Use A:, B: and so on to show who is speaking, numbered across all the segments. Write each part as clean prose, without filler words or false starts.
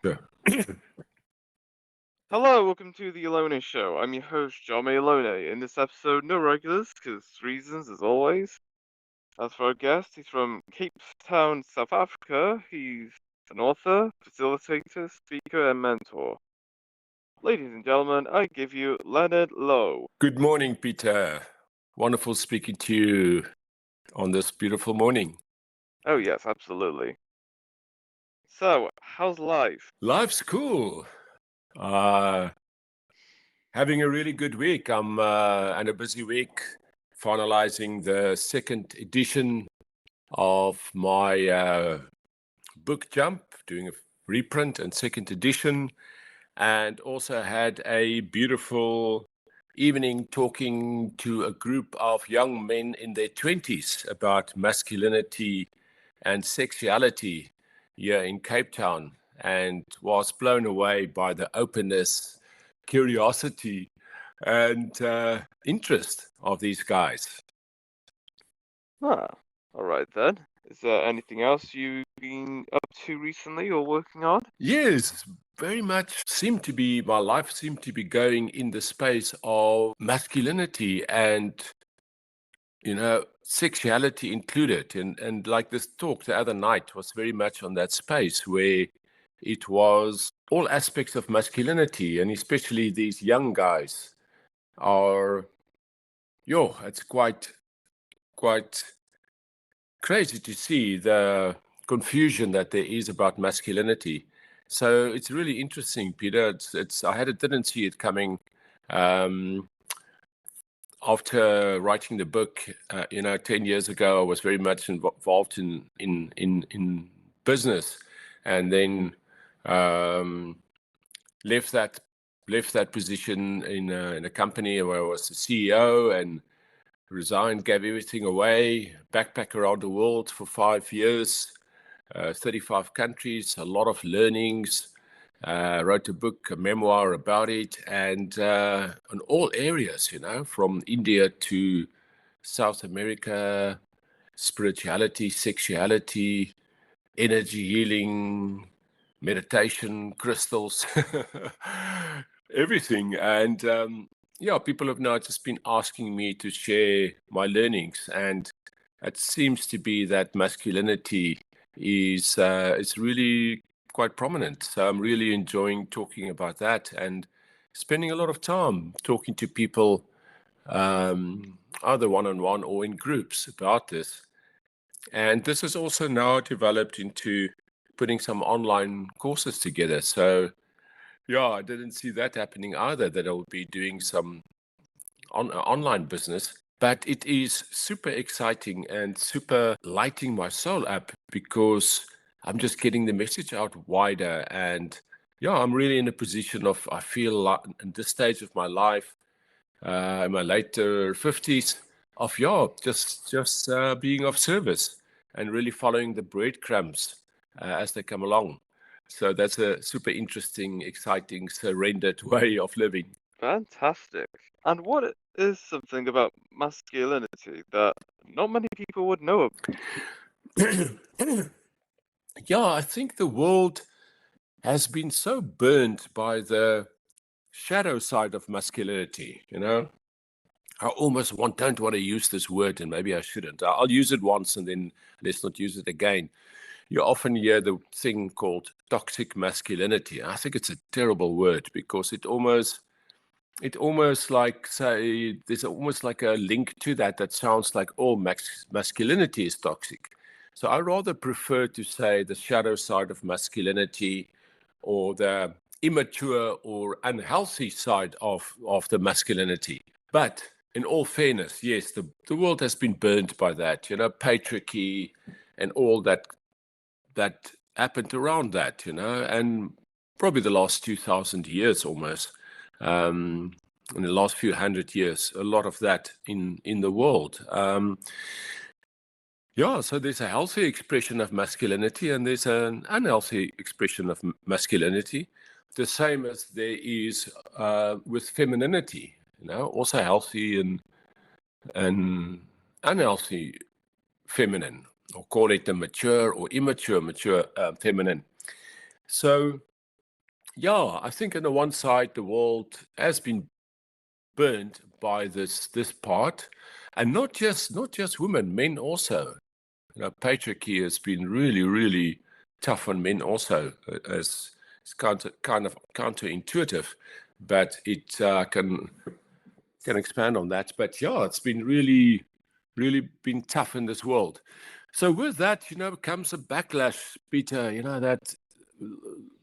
A: Sure.
B: Hello, welcome to the Alone Show. I'm your host, John Alone. In this episode, no regulars, because reasons, as always. As for our guest, he's from Cape Town, South Africa. He's an author, facilitator, speaker, and mentor. Ladies and gentlemen, I give you Lenerd Lowe.
A: Good morning, Peter. Wonderful speaking to you on this beautiful morning.
B: Oh, yes, absolutely. So, how's life?
A: Life's cool. Uh, Having a really good week. I'm and a busy week finalizing the second edition of my book Jump, doing a reprint and second edition, and also had a beautiful evening talking to a group of young men in their 20s about masculinity and sexuality here in Cape Town, and was blown away by the openness, curiosity, and interest of these guys.
B: Ah, alright then. Is there anything else you've been up to recently or working on?
A: Yes, very much my life seemed to be going in the space of masculinity and, sexuality included. And like this talk the other night was very much on that space where it was all aspects of masculinity, and especially these young guys are, it's quite crazy to see the confusion that there is about masculinity. So it's really interesting, Peter. Didn't see it coming. After writing the book, 10 years ago, I was very much involved in business, and then left that position in a company where I was the CEO, and resigned, gave everything away, backpack around the world for 5 years, 35 countries, a lot of learnings, wrote a book, a memoir about it, and on all areas, from India to South America, spirituality, sexuality, energy healing, meditation, crystals, everything. And people have now just been asking me to share my learnings, and it seems to be that masculinity is really quite prominent. So I'm really enjoying talking about that and spending a lot of time talking to people, either one-on-one or in groups about this. And this has also now developed into putting some online courses together. So I didn't see that happening either, that I would be doing some online business. But it is super exciting and super lighting my soul up, because I'm just getting the message out wider. And I'm really in a position of, I feel like at this stage of my life, in my later 50s, of just being of service and really following the breadcrumbs as they come along. So that's a super interesting, exciting, surrendered way of living.
B: Fantastic. And what is something about masculinity that not many people would know about?
A: I think the world has been so burned by the shadow side of masculinity, I don't want to use this word, and maybe I shouldn't. I'll use it once and then let's not use it again. You often hear the thing called toxic masculinity. I think it's a terrible word, because it almost like, say, there's almost like a link to that sounds like all masculinity is toxic. So I rather prefer to say the shadow side of masculinity, or the immature or unhealthy side of the masculinity. But in all fairness, yes, the world has been burned by that, patriarchy and all that happened around that, and probably the last 2,000 years almost, in the last few hundred years, a lot of that in the world. So there's a healthy expression of masculinity and there's an unhealthy expression of masculinity, the same as there is with femininity, also healthy and unhealthy feminine, or call it the mature or immature feminine. So Yeah, I think on the one side, the world has been burned by this part, and not just women, men also. Patriarchy has been really, really tough on men also. As it's kind of counterintuitive, but it can expand on that. But yeah, it's been really, really been tough in this world. So with that, comes a backlash, Peter.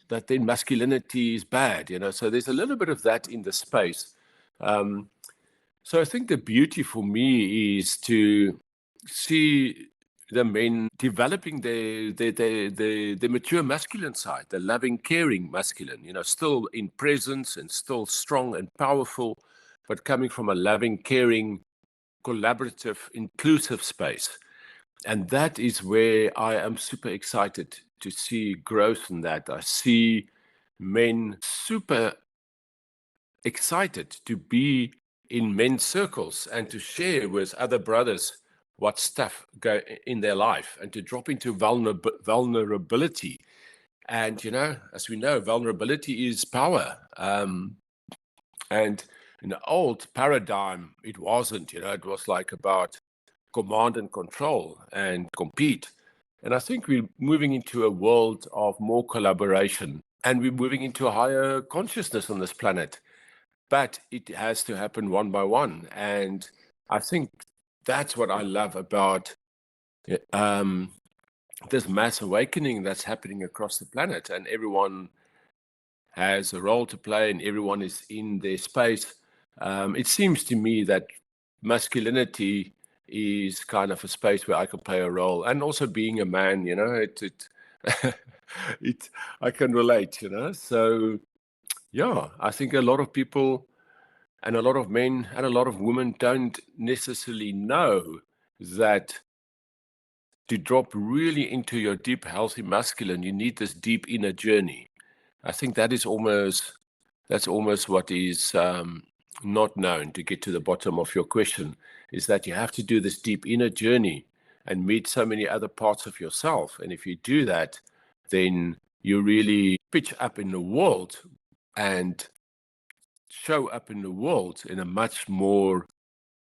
A: That then masculinity is bad. So there's a little bit of that in the space. So I think the beauty for me is to see the men developing the mature masculine side, the loving, caring masculine, still in presence and still strong and powerful, but coming from a loving, caring, collaborative, inclusive space. And that is where I am super excited to see growth in that. I see men super excited to be in men's circles and to share with other brothers what stuff go in their life and to drop into vulnerability. And, as we know, vulnerability is power. And in the old paradigm, it wasn't, it was like about command and control and compete. And I think we're moving into a world of more collaboration, and we're moving into a higher consciousness on this planet. But it has to happen one by one. And I think that's what I love about this mass awakening that's happening across the planet. And everyone has a role to play and everyone is in their space. It seems to me that masculinity is kind of a space where I can play a role. And also being a man, I can relate, So, yeah, I think a lot of people and a lot of men and a lot of women don't necessarily know that to drop really into your deep, healthy masculine, you need this deep inner journey. I think that's almost what is not known. To get to the bottom of your question, is that you have to do this deep inner journey and meet so many other parts of yourself. And if you do that, then you really pitch up in the world and show up in the world in a much more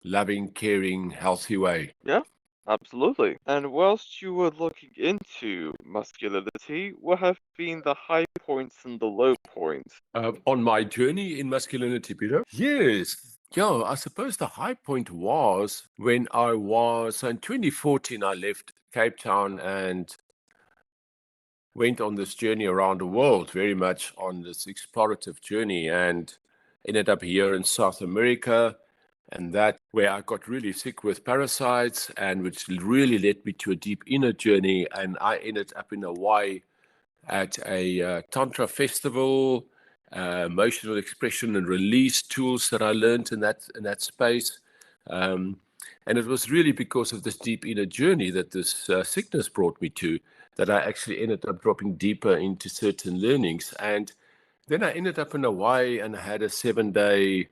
A: loving, caring, healthy way.
B: Yeah, absolutely. And whilst you were looking into masculinity, what have been the high points and the low points?
A: On my journey in masculinity, Peter? Yes. Yeah, I suppose the high point was when so in 2014, I left Cape Town and went on this journey around the world, very much on this explorative journey, and ended up here in South America. And that where I got really sick with parasites, and which really led me to a deep inner journey. And I ended up in Hawaii at a Tantra festival, emotional expression and release tools that I learned in that space. And it was really because of this deep inner journey that this sickness brought me to, that I actually ended up dropping deeper into certain learnings. And then I ended up in Hawaii and had a 7-day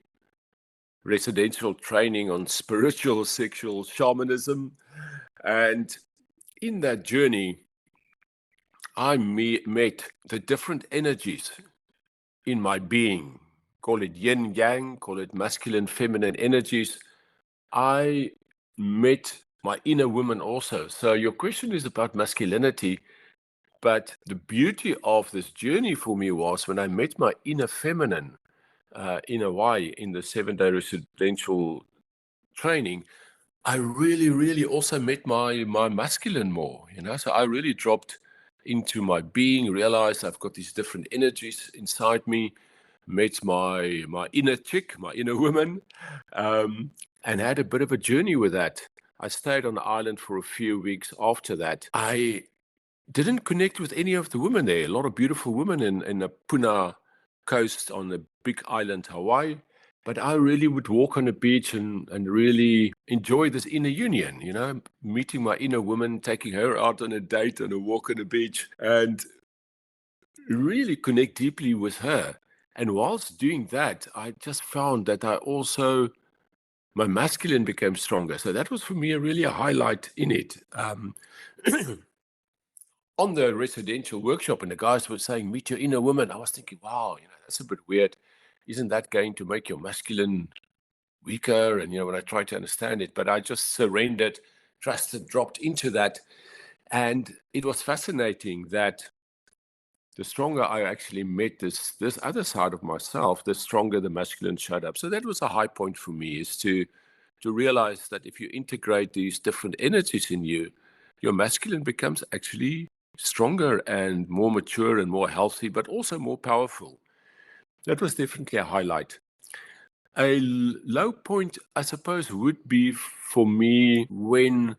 A: residential training on spiritual sexual shamanism. And in that journey, I met the different energies in my being. Call it yin yang, call it masculine, feminine energies. I met my inner woman also. So your question is about masculinity, but the beauty of this journey for me was when I met my inner feminine in Hawaii in the 7-day residential training. I really, really also met my masculine more, So I really dropped into my being, realized I've got these different energies inside me, met my inner chick, my inner woman, and had a bit of a journey with that. I stayed on the island for a few weeks after that. I didn't connect with any of the women there. A lot of beautiful women in the Puna coast on the big island, Hawaii. But I really would walk on the beach and really enjoy this inner union, meeting my inner woman, taking her out on a date and a walk on the beach, and really connect deeply with her. And whilst doing that, I just found that my masculine became stronger. So that was for me really a highlight in it. on the residential workshop, and the guys were saying, meet your inner woman. I was thinking, wow, that's a bit weird. Isn't that going to make your masculine weaker? And, when I tried to understand it, but I just surrendered, trusted, dropped into that. And it was fascinating that the stronger I actually met this other side of myself, the stronger the masculine showed up. So that was a high point for me, is to realize that if you integrate these different energies in you, your masculine becomes actually stronger and more mature and more healthy, but also more powerful. That was definitely a highlight. A low point, I suppose, would be for me when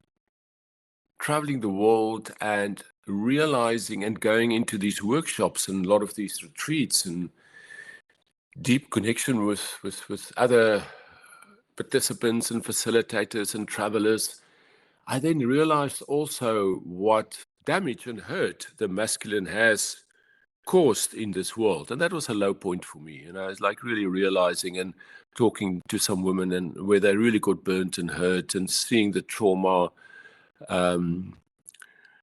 A: traveling the world and realizing and going into these workshops and a lot of these retreats and deep connection with other participants and facilitators and travelers, I then realized also what damage and hurt the masculine has caused in this world. And that was a low point for me. I was like really realizing and talking to some women and where they really got burnt and hurt and seeing the trauma.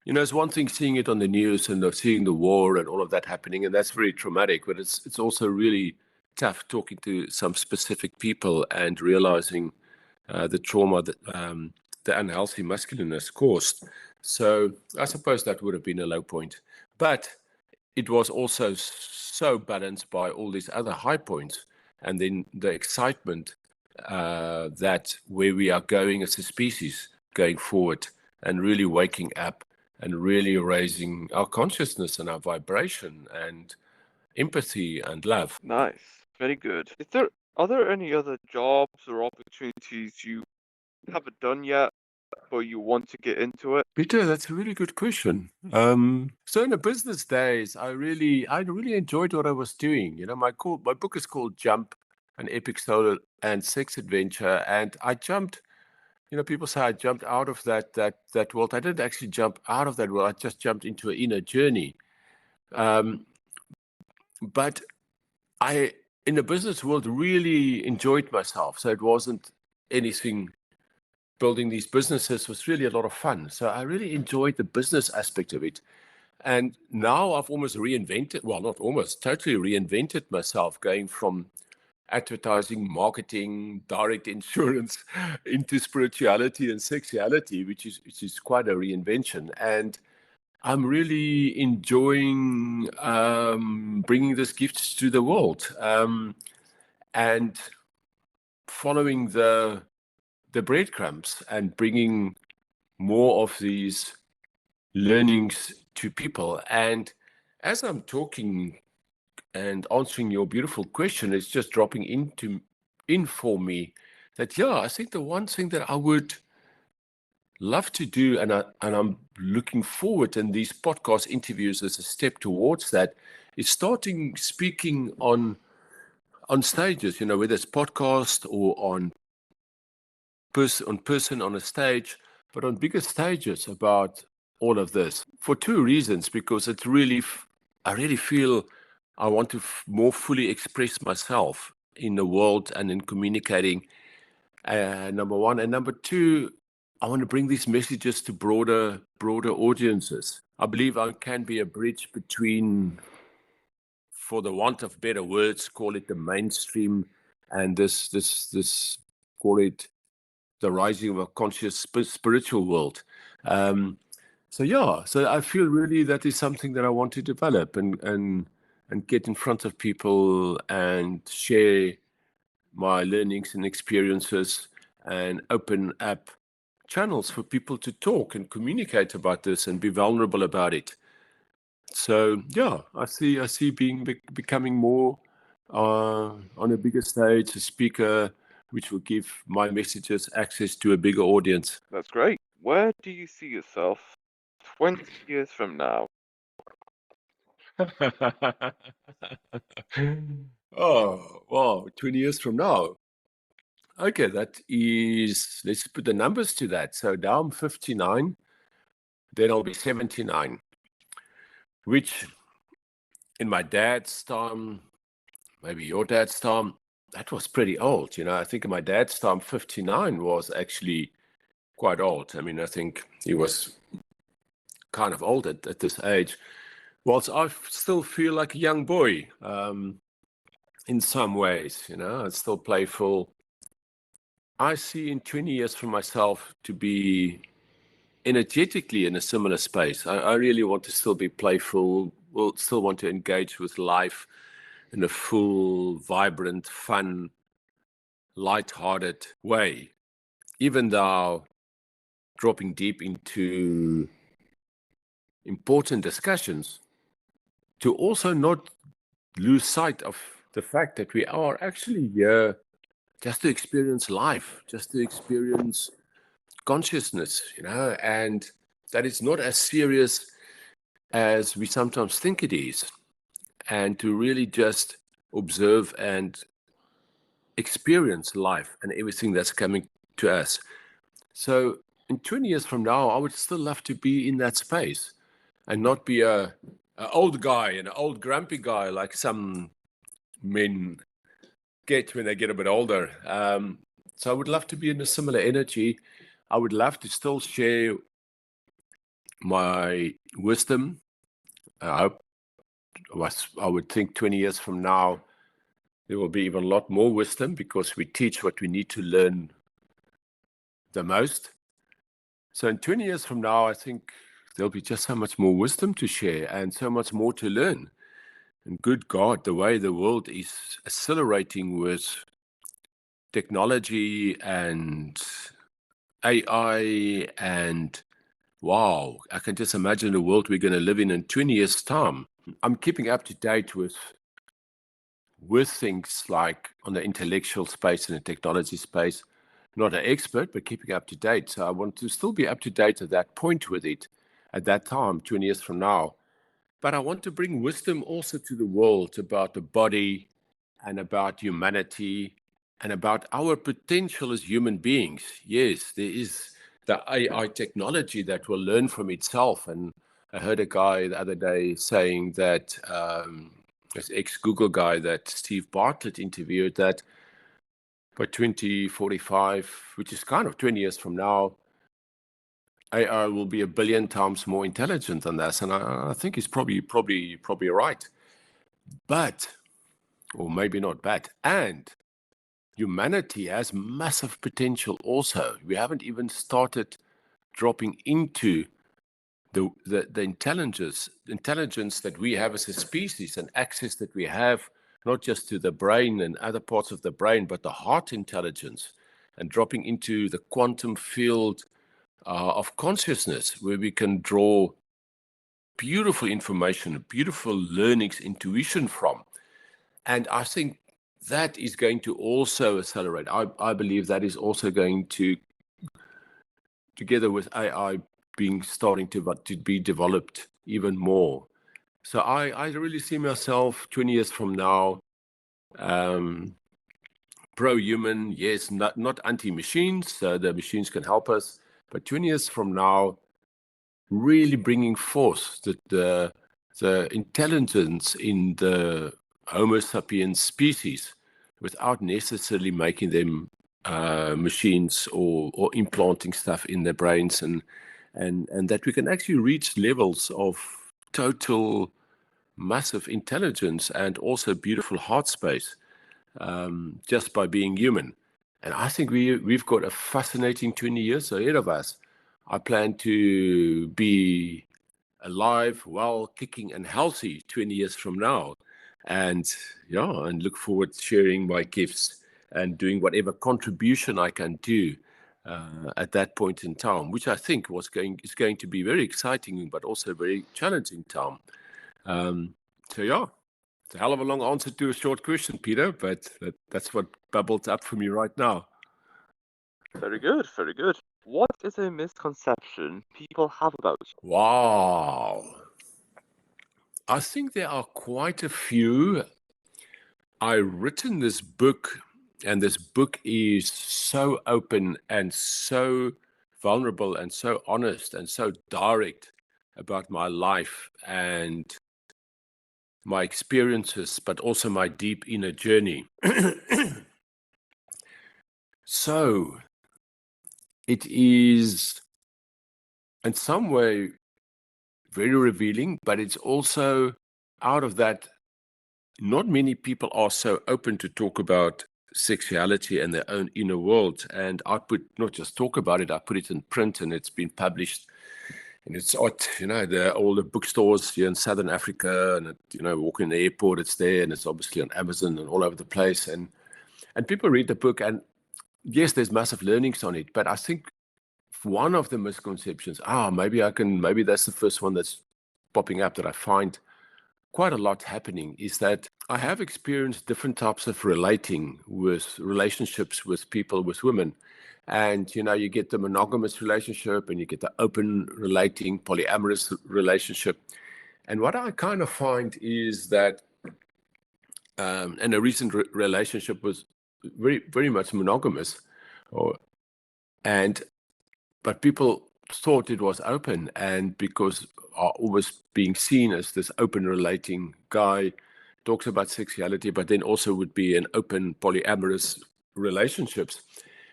A: It's one thing seeing it on the news and seeing the war and all of that happening, and that's very traumatic, but it's also really tough talking to some specific people and realizing the trauma that the unhealthy masculineness caused. So I suppose that would have been a low point. But it was also so balanced by all these other high points, and then the excitement that where we are going as a species going forward and really waking up and really raising our consciousness and our vibration and empathy and love.
B: Nice. Very good. Are there any other jobs or opportunities you haven't done yet, but you want to get into it?
A: Peter, that's a really good question. So in the business days, I really enjoyed what I was doing. My book is called Jump, an epic solo and sex adventure. And I jumped, people say I jumped out of that world. I didn't actually jump out of that world. I just jumped into an inner journey. But I, in the business world, really enjoyed myself. So it wasn't anything. Building these businesses was really a lot of fun. So I really enjoyed the business aspect of it. And now I've almost reinvented, well, not almost, totally reinvented myself, going from advertising, marketing, direct insurance into spirituality and sexuality, which is quite a reinvention. And I'm really enjoying bringing this gift to the world and following the breadcrumbs and bringing more of these learnings to people. And as I'm talking and answering your beautiful question, it's just dropping in for me that, I think the one thing that I would love to do, and I'm looking forward in these podcast interviews as a step towards that, is starting speaking on stages, whether it's podcast or on person on a stage, but on bigger stages about all of this for two reasons. Because it's really, I really feel I want to more fully express myself in the world and in communicating, number one. And number two, I want to bring these messages to broader audiences. I believe I can be a bridge between, for the want of better words, call it the mainstream, and this call it the rising of a conscious spiritual world. So I feel really that is something that I want to develop and get in front of people and share my learnings and experiences and open up channels for people to talk and communicate about this and be vulnerable about it. So I see becoming more on a bigger stage, a speaker, which will give my messages access to a bigger audience.
B: That's great. Where do you see yourself 20 years from now?
A: Oh, wow, 20 years from now. Okay, that is, let's put the numbers to that. So now I'm 59, then I'll be 79, which in my dad's time, maybe your dad's time, that was pretty old. I think in my dad's time, 59 was actually quite old. I mean, I think he was kind of old at this age, whilst I still feel like a young boy in some ways. It's still playful. I see in 20 years for myself to be energetically in a similar space. I really want to still be playful, will still want to engage with life in a full, vibrant, fun, light-hearted way, even though dropping deep into important discussions, to also not lose sight of the fact that we are actually here just to experience life, just to experience consciousness, and that it's not as serious as we sometimes think it is, and to really just observe and experience life and everything that's coming to us. So in 20 years from now, I would still love to be in that space and not be a old guy, an old grumpy guy like some men get when they get a bit older. So I would love to be in a similar energy. I would love to still share my wisdom. I would think 20 years from now, there will be even a lot more wisdom because we teach what we need to learn the most. So in 20 years from now, I think there'll be just so much more wisdom to share and so much more to learn. And good God, the way the world is accelerating with technology and AI, and wow, I can just imagine the world we're going to live in 20 years' time. I'm keeping up to date with things like on the intellectual space and the technology space. Not an expert, but keeping up to date. So I want to still be up to date at that point with it at that time, 20 years from now. But I want to bring wisdom also to the world about the body and about humanity and about our potential as human beings. Yes, there is the AI technology that will learn from itself. And I heard a guy the other day saying that, this ex-Google guy that Steve Bartlett interviewed, that by 2045, which is kind of 20 years from now, AI will be 1 billion times more intelligent than us. And I think he's probably right. But, or maybe not but, and humanity has massive potential also. We haven't even started dropping into the intelligence that we have as a species and access that we have, not just to the brain and other parts of the brain, but the heart intelligence, and dropping into the quantum field of consciousness, where we can draw beautiful information, beautiful learnings, intuition from. And I think that is going to also accelerate. I believe that is also going to, together with AI starting to be developed even more. So I really see myself 20 years from now, pro-human, yes, not anti-machines, so the machines can help us, but 20 years from now, really bringing forth the intelligence in the Homo sapiens species without necessarily making them machines or implanting stuff in their brains, and that we can actually reach levels of total massive intelligence and also beautiful heart space just by being human. And I think we've got a fascinating 20 years ahead of us. I plan to be alive, well, kicking and healthy 20 years from now. And and look forward to sharing my gifts and doing whatever contribution I can do at that point in time, which I think is going to be very exciting, but also very challenging time. So it's a hell of a long answer to a short question, Peter, but that's what bubbled up for me right now.
B: Very good, very good. What is a misconception people have about you?
A: Wow. I think there are quite a few. I've written this book, and this book is so open and so vulnerable and so honest and so direct about my life and my experiences, but also my deep inner journey. So it is, in some way, very revealing, but it's also out of that, not many people are so open to talk about sexuality and their own inner world. And I put, not just talk about it, I put it in print, and it's been published. And it's at, all the bookstores here in Southern Africa, and, walking in the airport, it's there, and it's obviously on Amazon and all over the place. And people read the book, and yes, there's massive learnings on it. But I think one of the misconceptions, maybe that's the first one that's popping up that I find quite a lot happening, is that I have experienced different types of relationships with people, with women. And, you get the monogamous relationship, and you get the open relating, polyamorous relationship. And what I kind of find is that, and a recent relationship was very, very much monogamous, but people thought it was open, and because are always being seen as this open relating guy, talks about sexuality, but then also would be an open polyamorous relationships.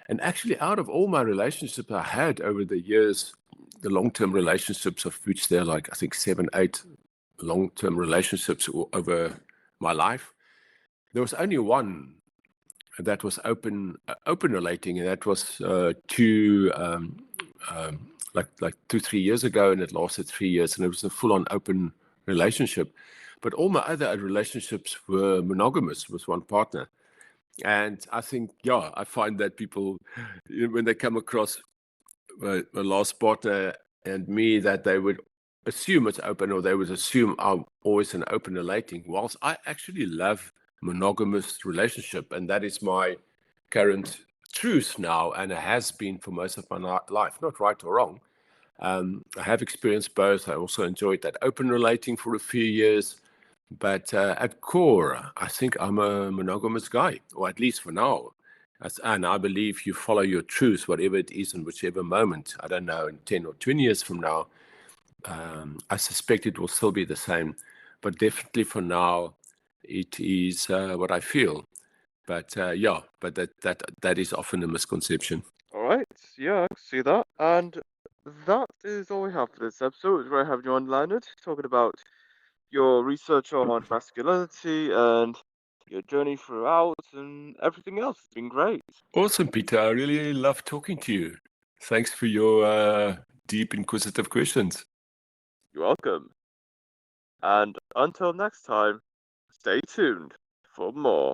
A: And actually, out of all my relationships I had over the years, the long-term relationships, of which there are like, I think 7, 8 long-term relationships over my life, there was only one that was open relating, and that was like 2-3 years ago, and it lasted 3 years, and it was a full-on open relationship. But all my other relationships were monogamous with one partner. And I think, I find that people, when they come across my last partner and me, that they would assume it's open, or they would assume I'm always an open relating, whilst I actually love monogamous relationship, and that is my current truth now, and it has been for most of my life, not right or wrong. I have experienced both. I also enjoyed that open relating for a few years, but at core, I think I'm a monogamous guy, or at least for now. And I believe you follow your truth, whatever it is, in whichever moment. I don't know, in 10 or 20 years from now, I suspect it will still be the same. But definitely for now, it is what I feel. But that is often a misconception.
B: All right, yeah, I can see that. And that is all we have for this episode. It was great having you on, Leonard, talking about your research on masculinity and your journey throughout and everything else. It's been great.
A: Awesome, Peter. I really love talking to you. Thanks for your deep, inquisitive questions.
B: You're welcome. And until next time, stay tuned for more.